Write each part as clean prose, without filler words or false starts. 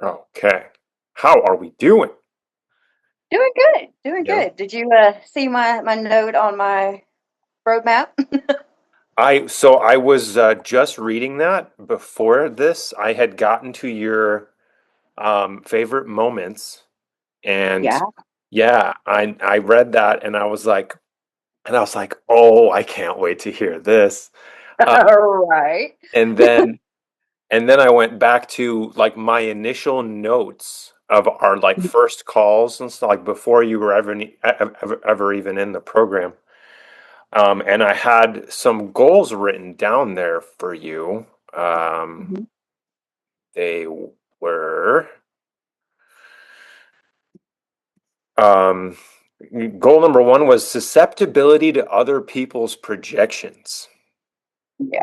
Okay. How are we doing? Doing good, doing Yeah. good. Did you see my note on my roadmap? I was just reading that before this. I had gotten to your favorite moments, and Yeah. yeah, I read that and I was like, oh, I can't wait to hear this. Uh, All right. and then and then I went back to like my initial notes of our like first calls and stuff, like before you were ever even in the program. And I had some goals written down there for you. Um, Mhm. they were um, goal number one was susceptibility to other people's projections. Yeah.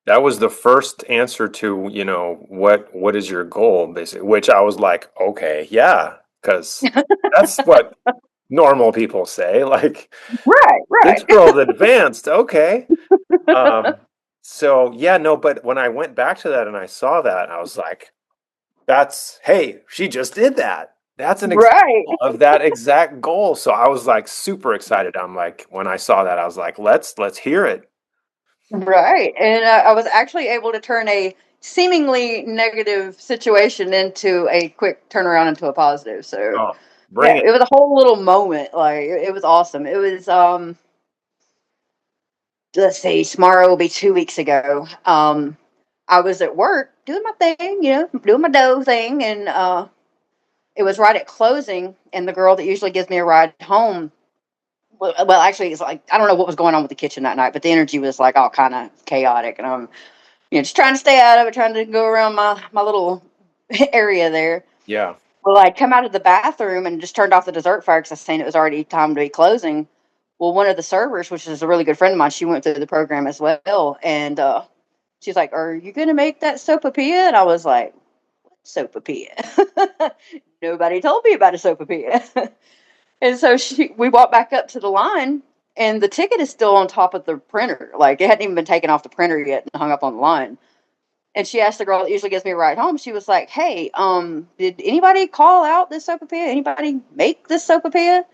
That was the first answer to, what is your goal, basically, which I was like, okay, yeah, because that's what normal people say. Like, Right, this right. girl's advanced, okay. Um, so yeah, no, but when I went back to that and I saw that, I was like, hey, she just did that. That's an Right, example of that exact goal. So I was like super excited. I'm like, when I saw that, I was like, let's hear it. right. And I was actually able to turn a seemingly negative situation into a quick turnaround into a positive. So Oh, bring yeah, it. it was a whole little moment. Like it was awesome. It was let's see, tomorrow will be 2 weeks ago. I was at work doing my thing, doing my dough thing, and it was right at closing, and the girl that usually gives me a ride home. Well, actually, it's like I don't know what was going on with the kitchen that night, but the energy was like all kind of chaotic, and I'm just trying to stay out of it, trying to go around my little area there. Yeah. Well, I'd come out of the bathroom and just turned off the dessert fire because I seen it was already time to be closing. Well, one of the servers, which is a really good friend of mine, she went through the program as well, and she's like, "Are you gonna make that sopapilla?" And I was like, "Sopapilla? Nobody told me about a sopapilla." And so we walked back up to the line, and the ticket is still on top of the printer. Like it hadn't even been taken off the printer yet and hung up on the line. And she asked the girl that usually gives me a ride home. She was like, "Hey, did anybody call out this sopapilla? Anybody make this sopapilla?"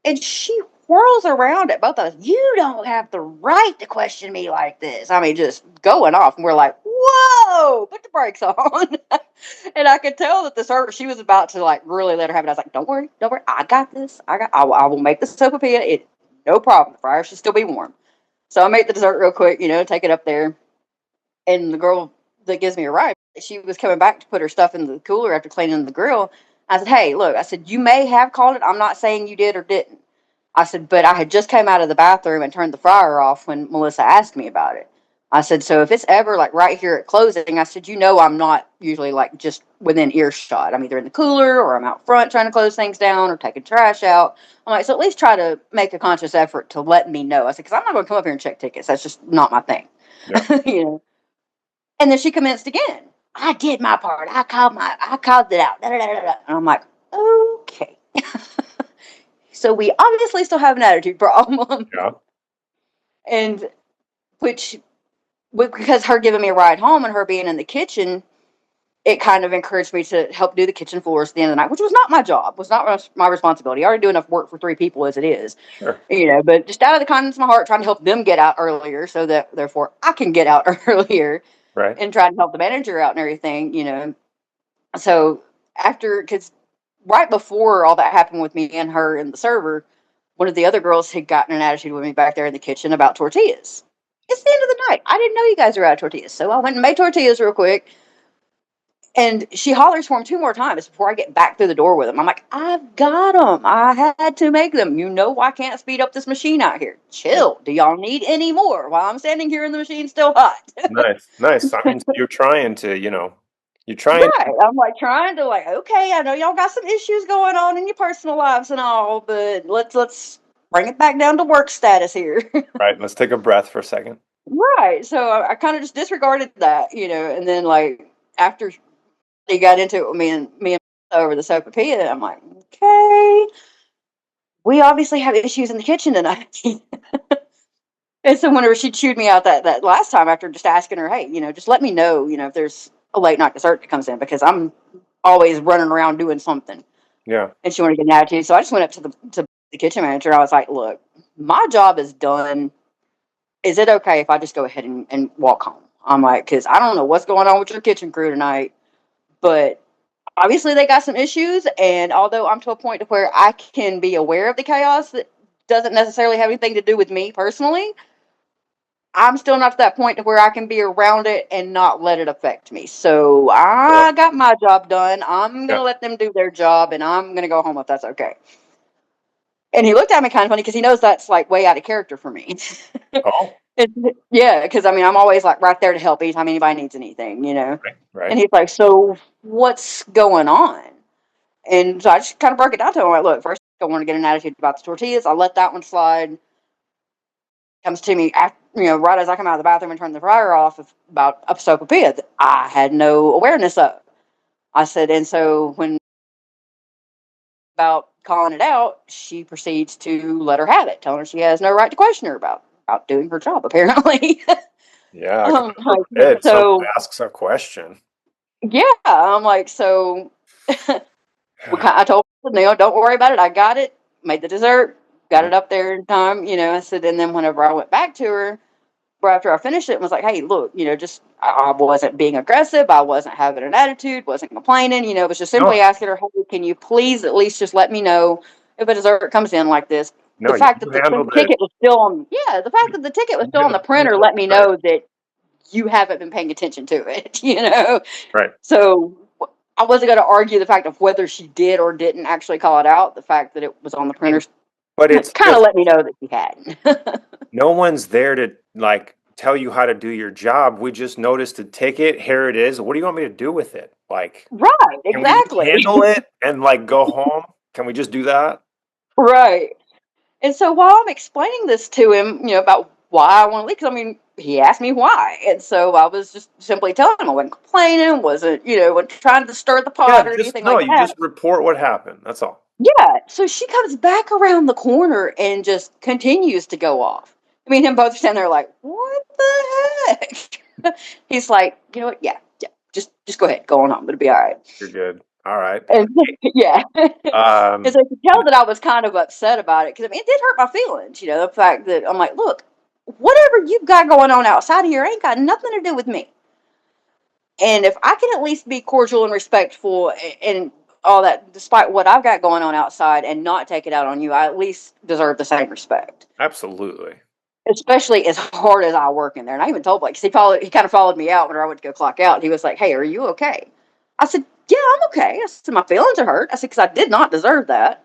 And she whirls around at both of us. "You don't have the right to question me like this." I mean, just going off. And we're like, "Whoa, put the brakes on." And I could tell that the server, she was about to like really let her have it. I was like, don't worry. I got this. I will make the sopapilla. No problem. The fryer should still be warm. So I made the dessert real quick, take it up there. And the girl that gives me a ride, she was coming back to put her stuff in the cooler after cleaning the grill. I said, "Hey, look," I said, "you may have called it. I'm not saying you did or didn't." I said, "But I had just came out of the bathroom and turned the fryer off when Melissa asked me about it." I said, "So if it's ever like right here at closing," I said, I'm not usually like just within earshot. I'm either in the cooler or I'm out front trying to close things down or taking trash out. I'm like, so at least try to make a conscious effort to let me know." I said, "Because I'm not going to come up here and check tickets. That's just not my thing." Yeah. you know. And then she commenced again. "I did my part. I called it out." Da, da, da, da. And I'm like, okay. So we obviously still have an attitude problem. Yeah. And which, because her giving me a ride home and her being in the kitchen, it kind of encouraged me to help do the kitchen floors at the end of the night, which was not my job, was not my responsibility. I already do enough work for three people as it is, Sure. but just out of the kindness of my heart, trying to help them get out earlier so that therefore I can get out earlier Right. and try to help the manager out and everything. So because right before all that happened with me and her and the server, one of the other girls had gotten an attitude with me back there in the kitchen about tortillas. It's the end of the night. I didn't know you guys were out of tortillas. So I went and made tortillas real quick. And she hollers for them two more times before I get back through the door with them. I'm like, "I've got them. I had to make them. I can't speed up this machine out here. Yeah. Chill. Do y'all need any more while I'm standing here and the machine's still hot?" Nice. Nice. I mean, you're trying to, you're trying Right. to, I'm like trying to like, okay, I know y'all got some issues going on in your personal lives and all, but let's bring it back down to work status here. right. Let's take a breath for a second. Right. So I kind of just disregarded that, and then like after he got into it with me and over the sopapilla, I'm like, okay, we obviously have issues in the kitchen tonight. And so whenever she chewed me out that last time after just asking her, "Hey, just let me know, if there's a late night dessert that comes in because I'm always running around doing something. Yeah. And she wanted to get an attitude. So I just went up to the kitchen manager. I was like, look, my job is done. Is it okay if I just go ahead and walk home? I'm like, because I don't know what's going on with your kitchen crew tonight, but obviously they got some issues. And although I'm to a point to where I can be aware of the chaos that doesn't necessarily have anything to do with me personally, I'm still not to that point to where I can be around it and not let it affect me. So Sure. I got my job done. I'm Yeah. gonna let them do their job, and I'm gonna go home if that's okay. And he looked at me kind of funny because he knows that's like way out of character for me. Oh, Yeah, because I mean, I'm always like right there to help anytime anybody needs anything, you know. right. And Right. he's like, "So what's going on?" And so I just kind of broke it down to him. Like, look, first, I want to get an attitude about the tortillas. I let that one slide. Comes to me after, right as I come out of the bathroom and turn the fryer off about a sopapilla that I had no awareness of. I said, and so when about calling it out, she proceeds to let her have it, telling her she has no right to question her about doing her job. Apparently, Yeah. God like, forbid someone so asks a question. yeah, I'm like, so I told her, don't worry about it. I got it. Made the dessert, got it up there in time. I said, and then whenever I went back to her, right after I finished it, and was like, hey, look, just I wasn't being aggressive. I wasn't having an attitude, wasn't complaining. It was just simply No, asking her, hey, can you please at least just let me know if a dessert comes in like this? The no, you fact that the handled it. ticket was still on, yeah, the fact that the ticket was You still did on the it. printer Handled let me it right. know that you haven't been paying attention to it. Right. So I wasn't going to argue the fact of whether she did or didn't actually call it out. The fact that it was on the I printer mean, but it's kind of just let me know that she hadn't. no one's there to like tell you how to do your job. We just noticed a ticket. Here it is. What do you want me to do with it? Like, Right, can we just exactly. handle it and like go home? Can we just do that? Right. And so while I'm explaining this to him, about why I want to leave, because I mean, he asked me why. And so I was just simply telling him I wasn't complaining, wasn't trying to stir the Yeah, pot or just anything no, like you that. just report what happened. That's all. Yeah. So she comes back around the corner and just continues to go off. I mean, him both standing there like, what the heck? He's like, you know what? Yeah, yeah. Just go ahead, go on home. It'll be all right. You're good. All right. And yeah. And so Um, I could tell that I was kind of upset about it because I mean, it did hurt my feelings, the fact that I'm like, look, whatever you've got going on outside of here ain't got nothing to do with me. And if I can at least be cordial and respectful and all that, despite what I've got going on outside and not take it out on you, I at least deserve the same respect. absolutely. Especially as hard as I work in there. And I even told Blake, 'cause he kind of followed me out when I went to go clock out. And he was like, hey, are you okay? I said, yeah, I'm okay. I said, my feelings are hurt. I said, because I did not deserve that.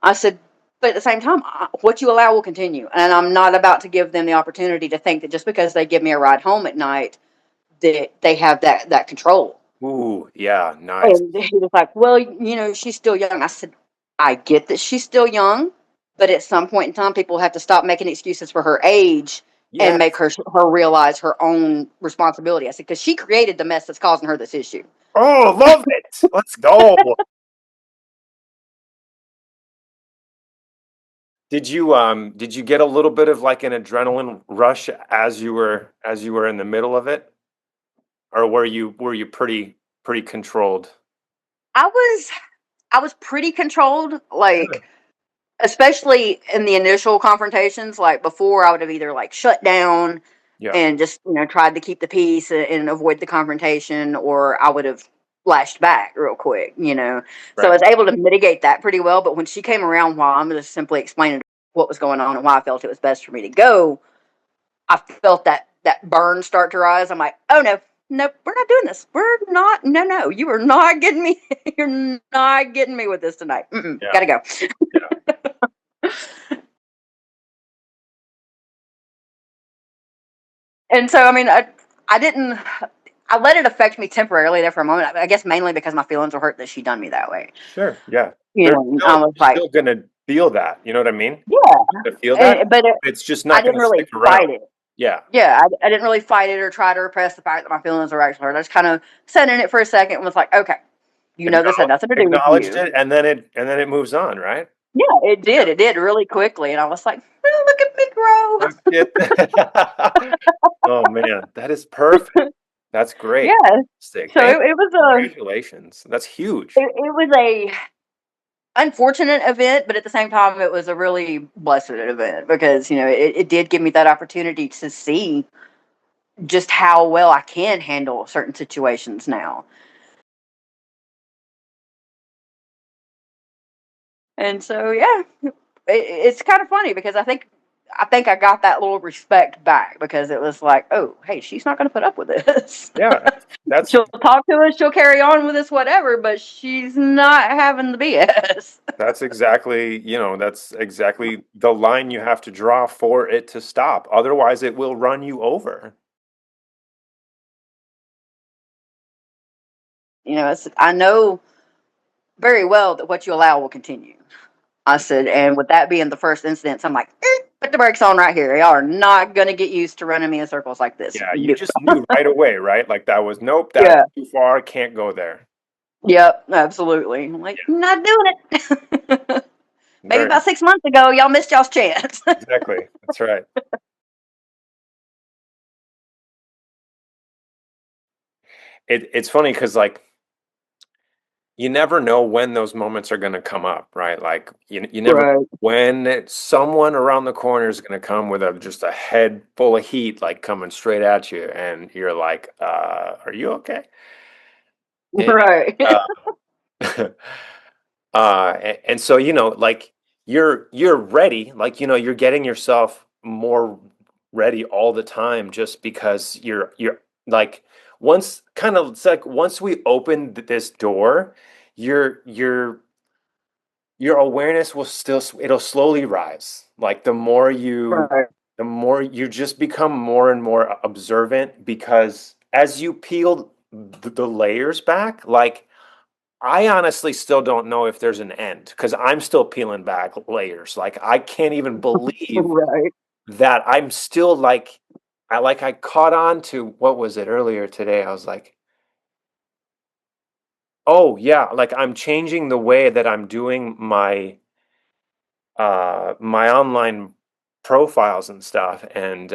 I said, but at the same time, what you allow will continue. And I'm not about to give them the opportunity to think that just because they give me a ride home at night, that they have that control. Ooh, yeah, nice. And he was like, well, she's still young. I said, I get that she's still young, but at some point in time, people have to stop making excuses for her age and Yes. make her realize her own responsibility. I said, because she created the mess that's causing her this issue. Oh, love it. Let's go. Did you get a little bit of like an adrenaline rush as you were in the middle of it? Or were you pretty controlled? I was I was pretty controlled, Good. like especially in the initial confrontations. Like before, I would have either like shut down Yeah. and just tried to keep the peace and avoid the confrontation, or I would have lashed back real quick. So I Right. was able to mitigate that pretty well. But when she came around, while I'm just simply explaining what was going on and why I felt it was best for me to go, I felt that burn start to rise. I'm like, oh no, nope, we're not doing this. We're not. No, no, you are not getting me. You're not getting me with this tonight. Yeah. Gotta go. Yeah. And so, I mean, I didn't. I let it affect me temporarily there for a moment. I guess mainly because my feelings were hurt that she done me that way. Sure. Yeah. They're I still was you're like, still gonna feel that. You know what I mean? yeah, To feel that. but It's just I not didn't gonna really stick around. fight it. Yeah. Yeah, I didn't really fight it or try to repress the fact that my feelings were actually hurt. I just kind of sat in it for a second and was like, okay, this had nothing to do with Acknowledged you. it, and then it moves on, right? Yeah, it Yeah. did. It did really quickly, and I was like, "Oh, look at me grow." Look at that. Oh man, that is perfect. That's great. Yeah. Fantastic. So Thank it was a Congratulations. That's huge. it was a unfortunate event, but at the same time, it was a really blessed event because it did give me that opportunity to see just how well I can handle certain situations now. And so, yeah, it's kind of funny because I think I got that little respect back because it was like, oh, hey, she's not going to put up with this. Yeah, that's She'll talk to us, she'll carry on with us, whatever, but she's not having the BS. that's exactly, that's exactly the line you have to draw for it to stop. Otherwise, it will run you over. I know very well that what you allow will continue. I said, and with that being the first instance, I'm like, put the brakes on right here. Y'all are not going to get used to running me in circles like this. Yeah, you Nope. just knew right away, right? Like that was, nope, that's Yeah. too far, can't go there. Yep. Absolutely. I'm like, not doing it. Maybe Very about 6 months ago, y'all missed y'all's chance. exactly. That's right. It's funny because like you never know when those moments are going to come up, right? Like you never Right. when someone around the corner is going to come with just a head full of heat, like coming straight at you, and you're like, "Are you okay?" And, Right. uh, and so like you're ready, like you're getting yourself more ready all the time, just because you're like once kind of it's like once we open this door, your your your awareness will still it'll slowly rise. Like Right. the more you just become more and more observant, because as you peel the layers back, like I honestly still don't know if there's an end because I'm still peeling back layers. Like I can't even believe Right. that I'm still like I caught on to what was it earlier today? I was like, "Oh yeah, like I'm changing the way that I'm doing my online profiles and stuff, and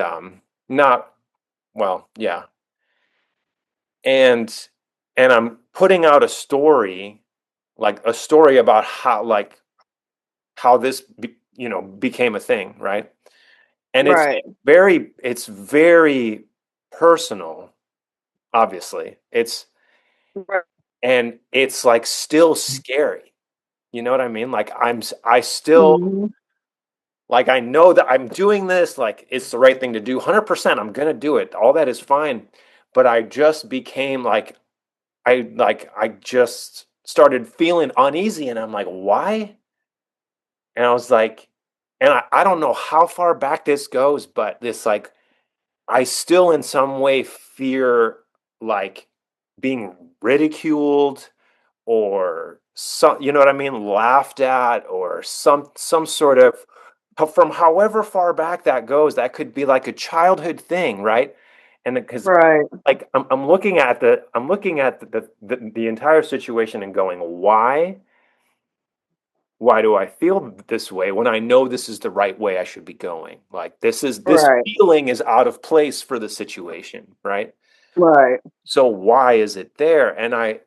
not well, yeah. And I'm putting out a story, like a story about how this became a thing, right? And Right. it's very personal, obviously. Right. And it's like still scary. You know what I mean? Like I still Mhm. like I know that I'm doing this, like it's the right thing to do. 100% I'm going to do it. All that is fine. But I just became like I just started feeling uneasy, and I'm like, "Why?" And I was like, and I don't know how far back this goes, but this like I still in some way fear like being ridiculed, or some, you know what I mean, laughed at, or some sort of from however far back that goes. That could be like a childhood thing, right? And because Right. like I'm looking at the entire situation and going, why do I feel this way when I know this is the right way I should be going? Like this Right. feeling is out of place for the situation, right? Right. So why is it there? And I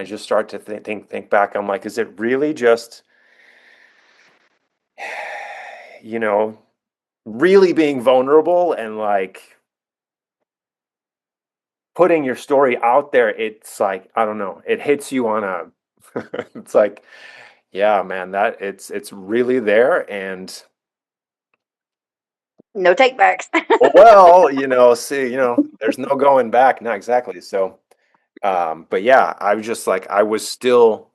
just start to think back. I'm like, is it really just, you know, really being vulnerable and like putting your story out there? It's like, I don't know, it hits you on a it's like, yeah, man, that it's really there. And No takebacks. well, see, there's no going back. Not exactly. So but yeah, I was just like I was still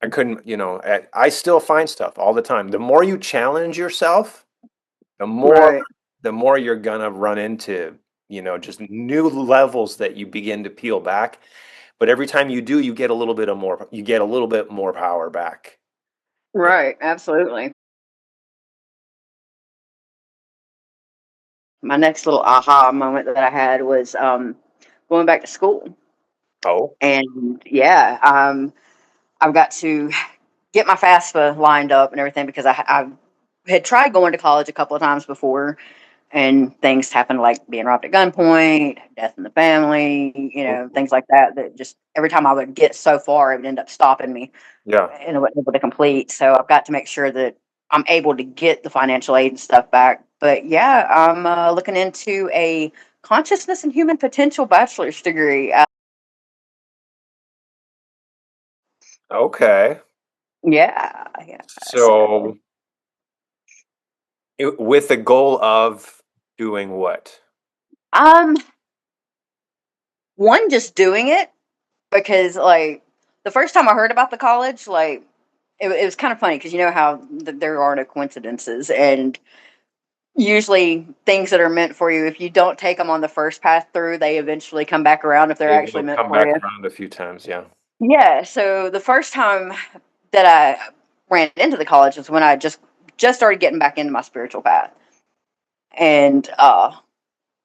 I couldn't, I still find stuff all the time. The more you challenge yourself, the more Right. the more you're gonna run into, just new levels that you begin to peel back. But every time you do, you get a little bit more power back. Right. Absolutely. My next little aha moment that I had was going back to school. Oh, And yeah, I've got to get my FAFSA lined up and everything because I had tried going to college a couple of times before, and things happen like being robbed at gunpoint, death in the family, Ooh, things like that. That just every time I would get so far, it would end up stopping me yeah. and I wasn't able to complete. So I've got to make sure that I'm able to get the financial aid and stuff back. But yeah, I'm looking into a consciousness and human potential bachelor's degree. Okay. Yeah, yeah. So, So, with the goal of doing what? um, one just doing it because like the first time I heard about the college, like it was kind of funny because you know how there are no coincidences, and usually things that are meant for you, if you don't take them on the first path through, they eventually come back around if they're They actually will meant come for back you. around a few times, yeah. Yeah. So the first time that I ran into the college was when I just started getting back into my spiritual path, and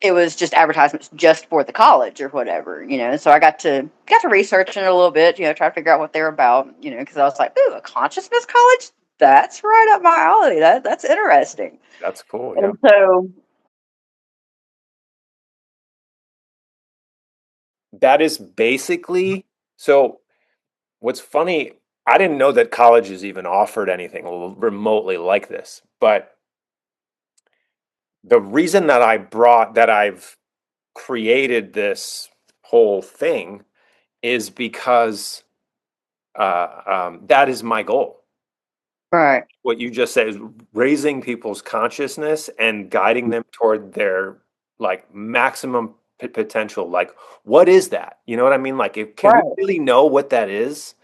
it was just advertisements just for the college or whatever, So I got to researching it a little bit, try to figure out what they're about, because I was like, ooh, a consciousness college? That's right up my alley. That's interesting. That's cool, yeah. And so, That is basically so what's funny, I didn't know that colleges even offered anything remotely like this. But the reason that I've created this whole thing is because that is my goal. right, What you just said is raising people's consciousness and guiding them toward their like maximum potential. Like, what is that? You know what I mean? Like, can we right. really know what that is?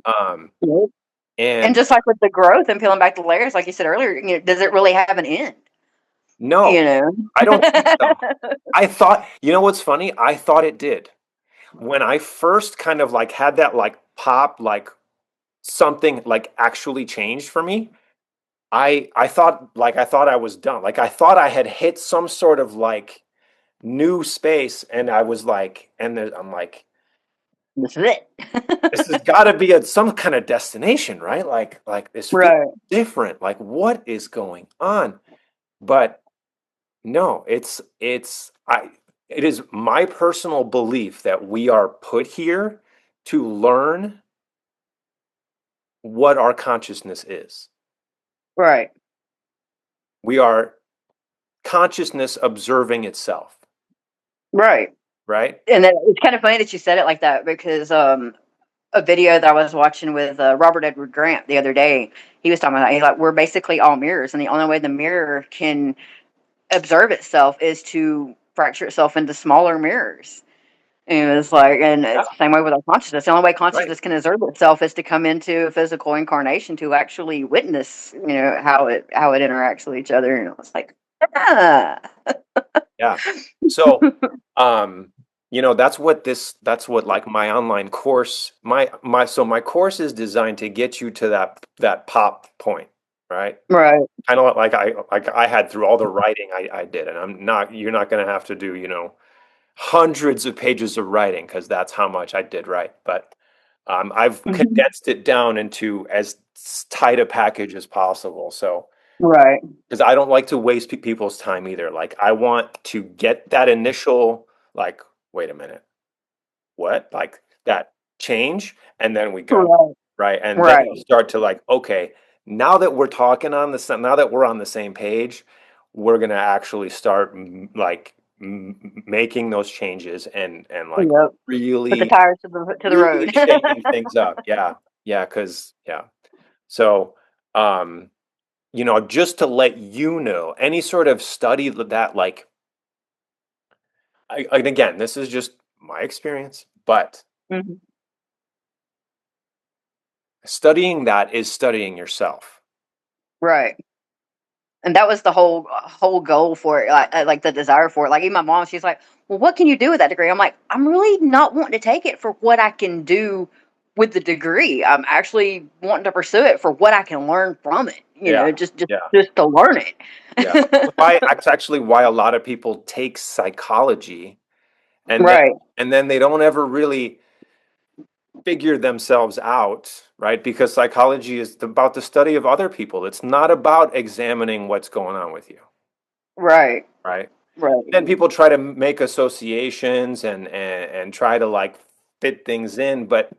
Um, Yep. And and just like with the growth and peeling back the layers, like you said earlier, does it really have an end? You no, know? I don't think so. I thought, you know what's funny? I thought it did. When I first kind of like had that like pop, like something like actually changed for me, I thought I was done. Like I thought I had hit some sort of like new space, and I was like, I'm like, This is this has it. got to be some kind of destination, right? Like this feels Right, different. Like what is going on? But no, it is my personal belief that we are put here to learn what our consciousness is. right, We are consciousness observing itself, right. right? And then it's kind of funny that you said it like that because a video that I was watching with Robert Edward Grant the other day, he was talking about that. He's like, we're basically all mirrors, and the only way the mirror can observe itself is to fracture itself into smaller mirrors. And it was like, and Yeah, it's the same way with our consciousness. The only way right. consciousness can observe itself is to come into a physical incarnation to actually witness, how it interacts with each other. And it was like, ah, Yeah. So, um, that's what like my online course, my course is designed to get you to that pop point, right? right, Kind of like I had through all the writing I did, and you're not going to have to do, hundreds of pages of writing because that's how much I did write. But I've mhm, condensed it down into as tight a package as possible. So, right, because I don't like to waste people's time either. Like I want to get that initial like, wait a minute, what? Like that change, and then we go, right, right? And then you right. start to like, okay, now that we're on the same page, we're gonna actually start making those changes and like Yep. Put the really, tires to the really road. shaking things up. Yeah, yeah, because yeah. So, um, just to let you know, any sort of study that, like, and again, this is just my experience, but Mhm. studying that is studying yourself. Right. And that was the whole goal for it, like the desire for it. Like even my mom, she's like, "Well, what can you do with that degree?" I'm like, "I'm really not wanting to take it for what I can do with the degree. I'm actually wanting to pursue it for what I can learn from it. Yeah, Just just yeah, just to learn it." yeah. Why That's actually why a lot of people take psychology and then Right. they don't ever really figure themselves out, right? Because psychology is about the study of other people. It's not about examining what's going on with you. Right. right? Right. Then people try to make associations and try to like fit things in, but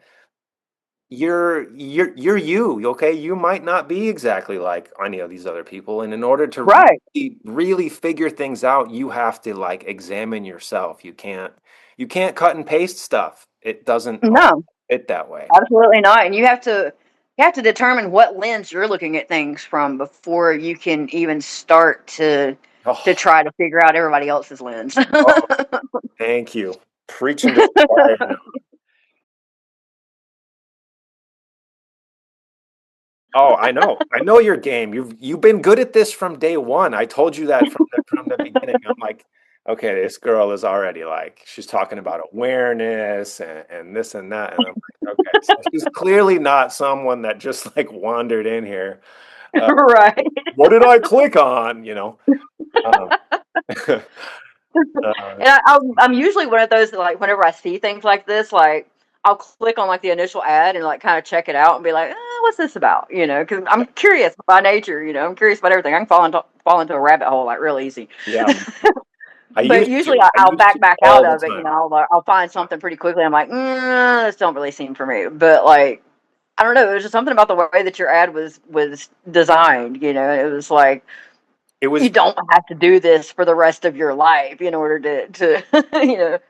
you're you, okay? You might not be exactly like any of these other people, and in order to Right. really figure things out, you have to like examine yourself. You can't cut and paste stuff. It doesn't all No, fit that way. absolutely not. And you have to determine what lens you're looking at things from before you can even start to Oh, try to figure out everybody else's lens. oh, thank you. Preaching to the choir now. Oh, I know. I know your game. You've been good at this from day one. I told you that from the beginning. I'm like, okay, this girl is already like she's talking about awareness and this and that. And I'm like, okay, so she's clearly not someone that just like wandered in here. Uh, Right. what did I click on? Um, uh, And I'm usually one of those that, like, whenever I see things like this, like, I'll click on like the initial ad and like kind of check it out and be like, what's this about? Because I'm curious by nature. I'm curious about everything. I can fall into a rabbit hole like real easy. yeah, I But used usually to. I I'll used to back all out the of it. time. I'll find Yeah. something pretty quickly. I'm like, this don't really seem for me. But like, I don't know. There's just something about the way that your ad was designed. It was like, It you was, don't have to do this for the rest of your life in order to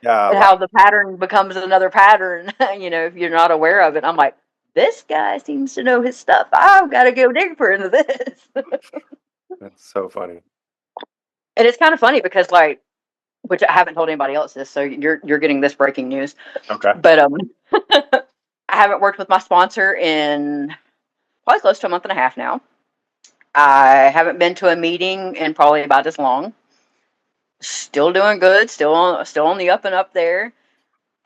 yeah, and like how the pattern becomes another pattern, if you're not aware of it. I'm like, this guy seems to know his stuff. I've got to go deeper into this. that's so funny. And it's kind of funny because, like, which I haven't told anybody else this, so you're getting this breaking news. Okay. But I haven't worked with my sponsor in probably close to a month and a half now. I haven't been to a meeting in probably about as long. Still doing good, still on the up and up there.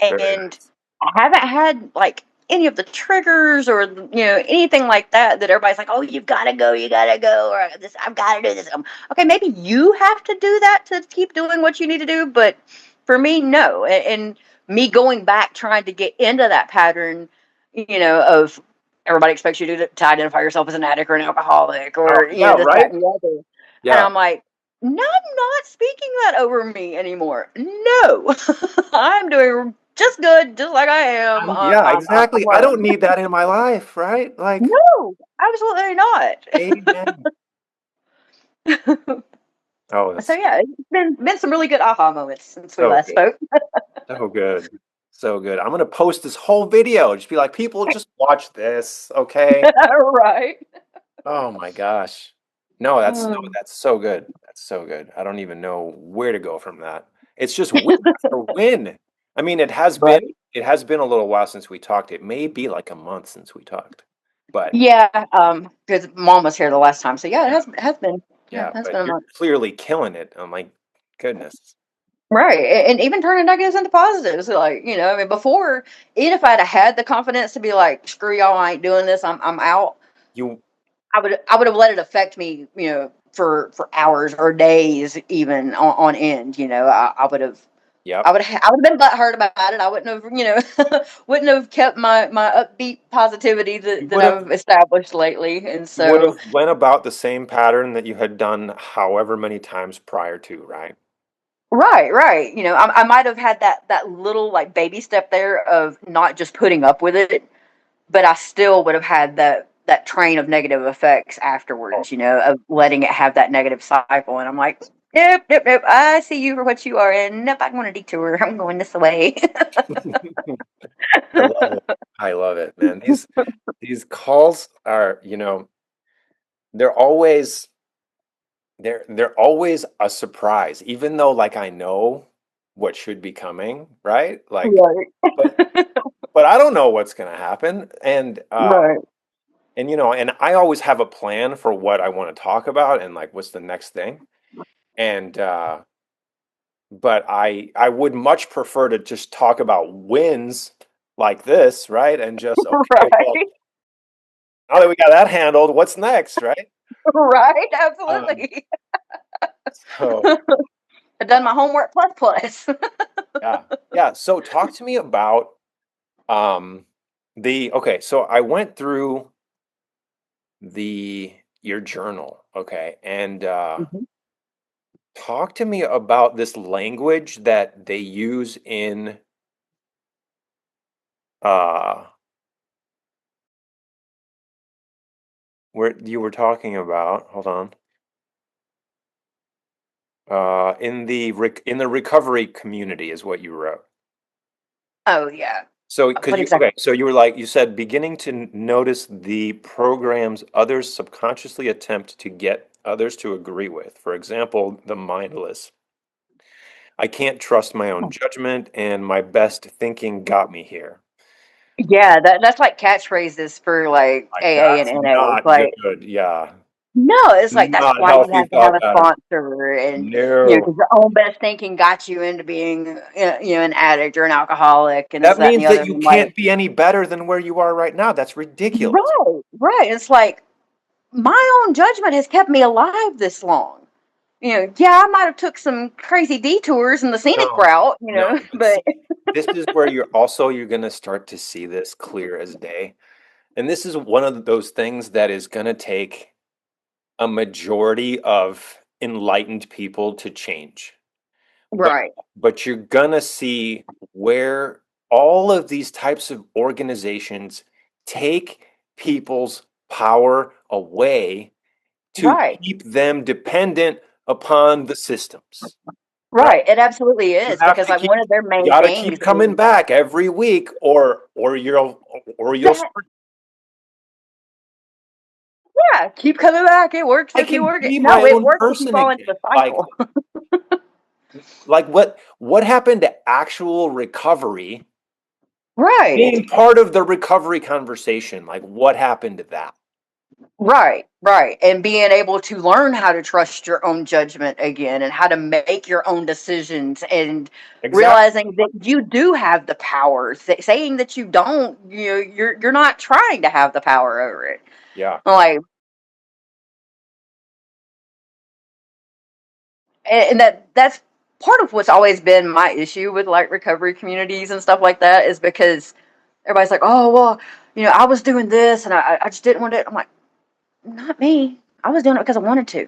Very And nice. I haven't had like any of the triggers or anything like that everybody's like, oh, you gotta go, or this, I've got to do this. Okay, maybe you have to do that to keep doing what you need to do, but for me, no. And me going back trying to get into that pattern, of everybody expects you to identify yourself as an addict or an alcoholic Oh, or yeah, this, that, right? and the other, and Yeah. I'm like, no, I'm not speaking that over me anymore. No, I'm doing just good, just like I am. Yeah, I'm exactly. I learning. don't need that in my life, right? Like, No, absolutely not. amen. Oh, So that's yeah, it's been some really good aha moments since we so last good. spoke. So good. So good. I'm gonna post this whole video. Just be like, people, just watch this, okay? Right. Oh my gosh. No, that's no, Mm. that's so good. That's so good. I don't even know where to go from that. It's just win after win. I mean, Right. it has been a little while since we talked. It may be like a month since we talked. But Yeah, because mom was here the last time, so yeah, it yeah, has been. Yeah, yeah, has but been a you're month. clearly killing it. Oh my goodness. Right, and even turning negatives into positives. Like, I mean, before, even if I'd have had the confidence to be like, screw y'all, I ain't doing this, I'm out. You I would have let it affect me, for hours or days, even on end. I would have. yep. I would have been butthurt about it. I wouldn't have, wouldn't have kept my upbeat positivity You that would have I've established lately. And you would so, have went about the same pattern that you had done however many times prior to, right? right, right. I might have had that little like baby step there of not just putting up with it, but I still would have had that train of negative effects Oh. afterwards. Of letting it have that negative cycle. And I'm like, nope, nope, nope. I see you for what you are, and nope, I want a detour. I'm going this way. I love it. I love it, man. These calls are, they're always they're always a surprise, even though like I know what should be coming, right? Like, Right, but but I don't know what's gonna happen. right, And I always have a plan for what I want to talk about and like what's the next thing. And but I would much prefer to just talk about wins like this, right? And just okay, well, right. now that we got that handled, what's next, right? Right, Um, absolutely. so I've done my homework plus plus. yeah, yeah. So talk to me about um okay, so I went through the your journal, okay, and Mhm. Talk to me about this language that they use in uh where you were talking about. Hold on. In the recovery community is what you wrote. Oh yeah. So, because What you exactly? okay, so you were like you said, beginning to notice the programs others subconsciously attempt to get others to agree with. For example, the mindless. I can't trust my own judgment, and my best thinking got me here. Yeah, that's like catchphrases for like Like AA and that's NA. It's not like, good. Yeah, no, it's like that's not why you healthy have to have thought a pattern. sponsor, and No, because your own best thinking got you into being an addict or an alcoholic and this, that that, and means the that other. you And like, can't be any better than where you are right now. That's ridiculous. right, right. It's like my own judgment has kept me alive this long. Yeah, I might have took some crazy detours in the scenic No, route, no, but but see, this is where you're going to start to see this clear as day. And this is one of those things that is going to take a majority of enlightened people to change. But right, you're going to see where all of these types of organizations take people's power away to right, keep them dependent upon the systems, right? right. It absolutely You is have because to like one keep of their you main got to things keep coming is back every week or you'll that. Yeah, keep coming back. It works I if you can work it. be my No, it own works if you person fall into again. the cycle. Like what happened to actual recovery Right. being part of the recovery conversation? Like what happened to that? Right, right. And being able to learn how to trust your own judgment again and how to make your own decisions and Exactly. realizing that you do have the power. Saying that you don't, you're not trying to have the power over it. Yeah. Like, and that's part of what's always been my issue with like recovery communities and stuff like that is because everybody's like, "Oh, well, I was doing this and I just didn't want to." I'm like, not me. I was doing it because I wanted to.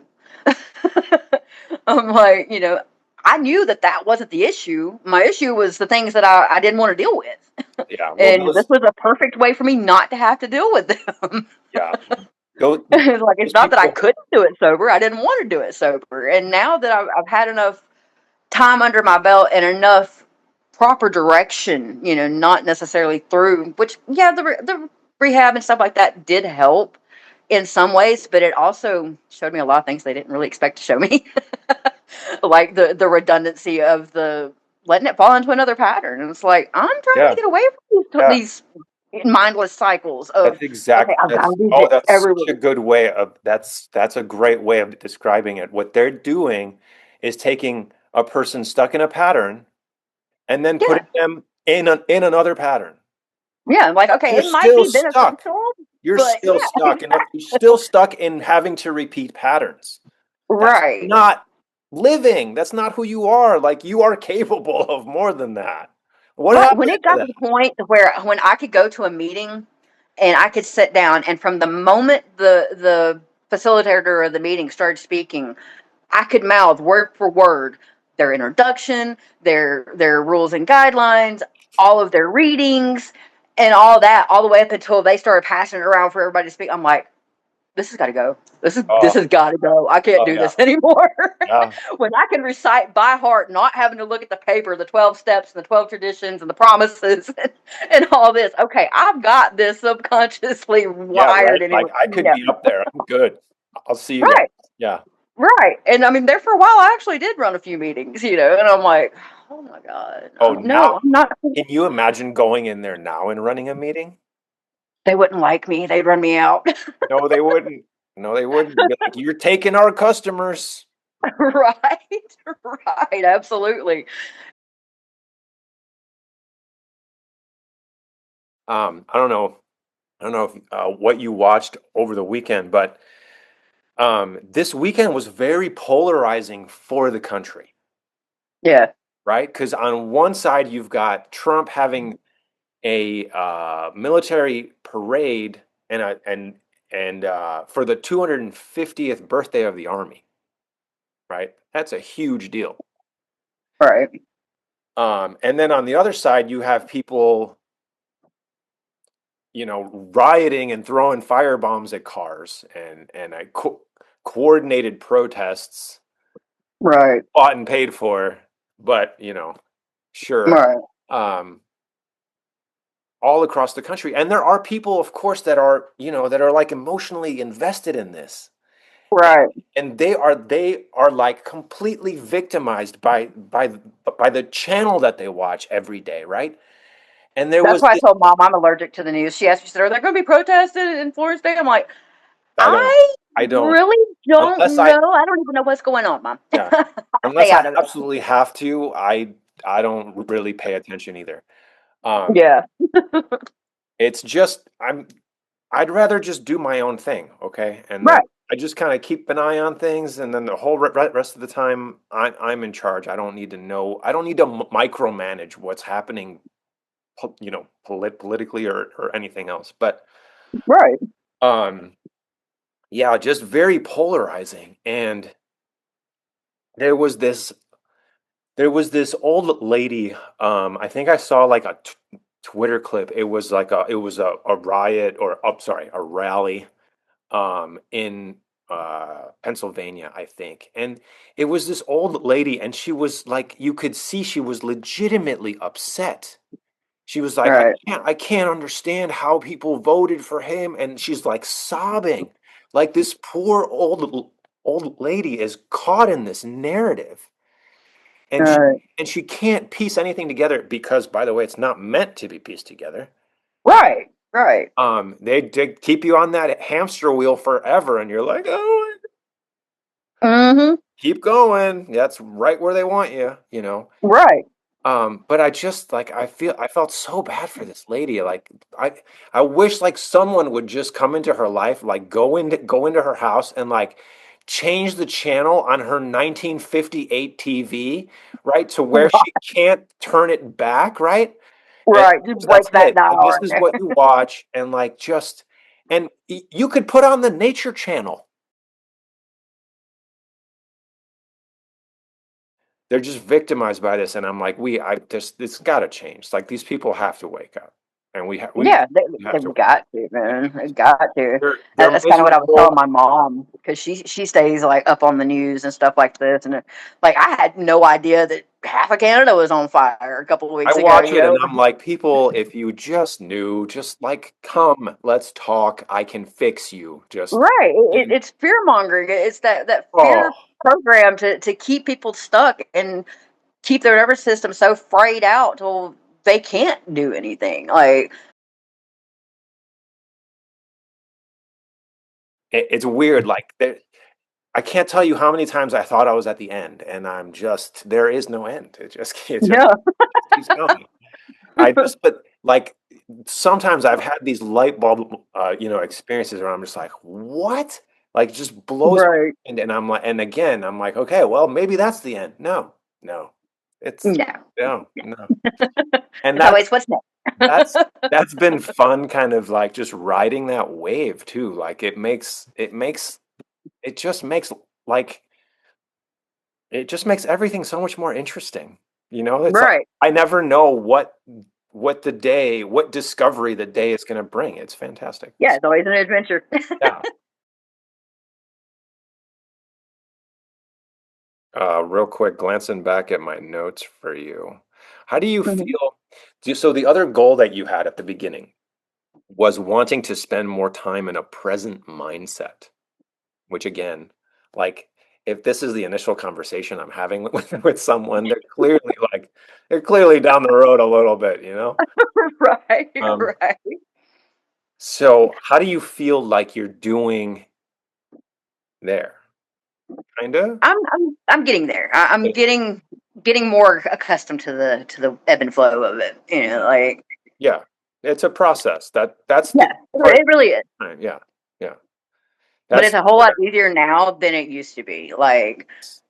I'm like, I knew that that wasn't the issue. My issue was the things that I didn't want to deal with. Yeah. Well, And this was a perfect way for me not to have to deal with them. yeah. Those, It's like, it's those not that I people, couldn't do it sober. I didn't want to do it sober. And now that I've had enough time under my belt and enough proper direction, not necessarily through, which, yeah, the rehab and stuff like that did help in some ways, but it also showed me a lot of things they didn't really expect to show me. Like the redundancy of the letting it fall into another pattern. And it's like, I'm trying to yeah. get away from Yeah. these mindless cycles of, That's exact. okay, I've got That's to do oh, this that's every such a week. good way of that's a great way of describing it. What they're doing is taking a person stuck in a pattern and then Yeah. putting them in another pattern. Yeah. Like, okay, You're it might still be stuck. beneficial, You're but still yeah, stuck and you're still stuck in having to repeat patterns. That's right. not living. That's not who you are. Like you are capable of more than that. What Right. When happened it to got to that? the point where when I could go to a meeting and I could sit down, and from the moment the facilitator of the meeting started speaking, I could mouth word for word their introduction, their rules and guidelines, all of their readings, and all that, all the way up until they started passing it around for everybody to speak. I'm like, this has got to go. This Oh, has got to go. I can't oh do yeah. this anymore. Yeah. When I can recite by heart, not having to look at the paper, the 12 steps and the 12 traditions and the promises and all this. Okay, I've got this subconsciously Yeah, right. wired in Like I could yeah. be up there. I'm good. I'll see you guys. Right, Yeah. right. And I mean, there for a while, I actually did run a few meetings, and I'm like, oh my God, Oh, no, now I'm not. can you imagine going in there now and running a meeting? They wouldn't like me. They'd run me out. No, they wouldn't. No, they wouldn't. Be like, you're taking our customers. Right, right, absolutely. I don't know. I don't know if, what you watched over the weekend, but this weekend was very polarizing for the country, Yeah, right? Because on one side you've got Trump having a military parade and for the 250th birthday of the Army, right? That's a huge deal. Right. And then on the other side, you have people, rioting and throwing firebombs at cars and coordinated protests, Right. bought and paid for, but sure, Right. um, all across the country. And there are people, of course, that are like emotionally invested in this, Right. and they are like completely victimized by the channel that they watch every day, right? And there That's was why I this, told mom I'm allergic to the news. She asked me, she said, "Are there going to be protests in Florida State?" I'm like, I don't, I I don't, really unless don't know. I don't even know what's going on, mom. yeah, I stay unless I out of it. absolutely have to, I don't really pay attention either. Um, Yeah. it's just I'd rather just do my own thing, okay? And then Right. I just kind of keep an eye on things, and then the whole rest of the time, I'm in charge. I don't need to know. I don't need to micromanage what's happening, politically or anything else. But Right. um, yeah, just very polarizing. And there was this there was this old lady. I think I saw like a Twitter clip. It was a riot, or sorry, a rally in Pennsylvania, I think. And it was this old lady, and she was like, you could see she was legitimately upset. She was like, Right. I can't understand how people voted for him. And she's like sobbing. Like this poor old lady is caught in this narrative. And she Right. and she can't piece anything together because, by the way, it's not meant to be pieced together. Right. Right. They keep you on that hamster wheel forever, and you're like, oh, Mm-hmm. keep going. That's right where they want you. Right. But I felt so bad for this lady. Like I wish like someone would just come into her life, like go into her house and like change the channel on her 1958 TV, right? To where she can't turn it back, right? And Right. Just that's break that it. And dial this right is there. what you watch, and like just and you could put on the nature channel. They're just victimized by this, and I'm like, it's got to change. Like these people have to wake up, and we Yeah, have to they've wake got to, up. man. They've got to. They're That's kind of what I was telling miserable. my mom because she stays like up on the news and stuff like this, and like I had no idea that half of Canada was on fire a couple of I weeks ago. watch You it, and know, I'm like, people, if you just knew, just like, come, let's talk. I can fix you. Just right? and It's fear mongering. It's that oh, fear program to keep people stuck and keep their nervous system so frayed out till they can't do anything. Like, it's weird. Like I can't tell you how many times I thought I was at the end, and there is no end. It just yeah, keeps going. But like sometimes I've had these light bulb, experiences where I'm just like, what? Like just blows my right. mind, and I'm like, and again, I'm like, okay, well, maybe that's the end. No, no, it's No, no, no, and it's always what's next. that's that's been fun, kind of like just riding that wave too. Like it just makes like it just makes everything so much more interesting. It's like Right. I never know what discovery the day is going to bring. It's fantastic. Yeah, it's always an adventure. Yeah. Real quick, glancing back at my notes for you. How do you Mhm. feel? So the other goal that you had at the beginning was wanting to spend more time in a present mindset, which again, like if this is the initial conversation I'm having with someone, they're clearly down the road a little bit. Right, Um, right. so how do you feel like you're doing there? Kinda? I'm getting there. I'm getting more accustomed to the ebb and flow of it. You know, like Yeah. It's a process. That's yeah, the part it really is. of time. Yeah. Yeah. But That's it's a whole lot easier now than it used to be. Like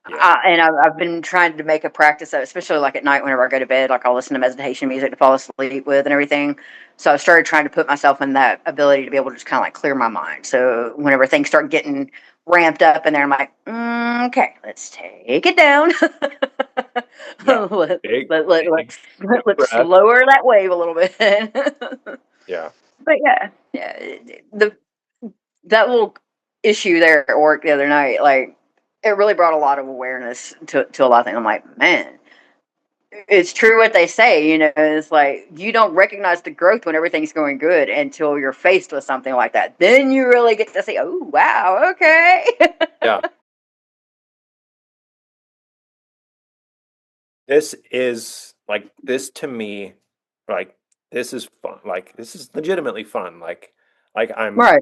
Yeah. And I've been trying to make a practice of, especially like at night whenever I go to bed, like I'll listen to meditation music to fall asleep with and everything. So I started trying to put myself in that ability to be able to just kind of like clear my mind. So whenever things start getting ramped up in there, I'm like, okay, let's take it down. Yeah. Big, big, big Let's breath. lower that wave a little bit. Yeah. But yeah, the that little issue there at work the other night, like it really brought a lot of awareness to a lot of things. I'm like, man, it's true what they say, it's like you don't recognize the growth when everything's going good until you're faced with something like that. Then you really get to say, oh wow, okay. Yeah. This is like this to me, like this is fun. Like this is legitimately fun. Like I'm, Right.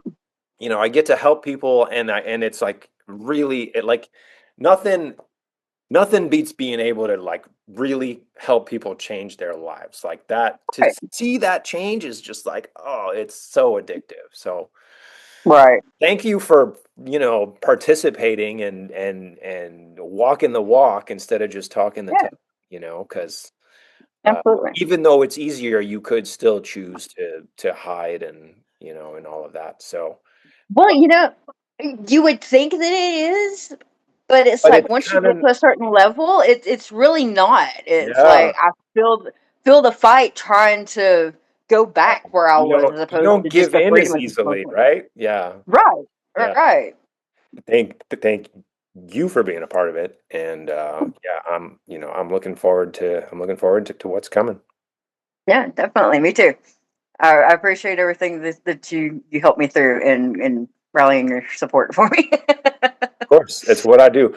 I get to help people, and it's like really like nothing nothing beats being able to like really help people change their lives. Like that, to Right. see that change is just like, oh, it's so addictive. So Right. thank you for, participating and walking the walk instead of just talking the Yeah, talk, because uh, absolutely. even though it's easier, you could still choose to hide and all of that. So, Well, you would think that it is, but it's but like it's once you kind get of, to a certain level, it's really not. It's yeah, like I feel the fight trying to go yeah. back where I was, as You opposed don't to just give the in freedom as of just easily, movement. right? Yeah, Right, yeah. right. Thank you for being a part of it, and yeah, I'm looking forward to what's coming. Yeah, definitely. Me too. I appreciate everything that you helped me through in rallying your support for me. Of course, it's what I do.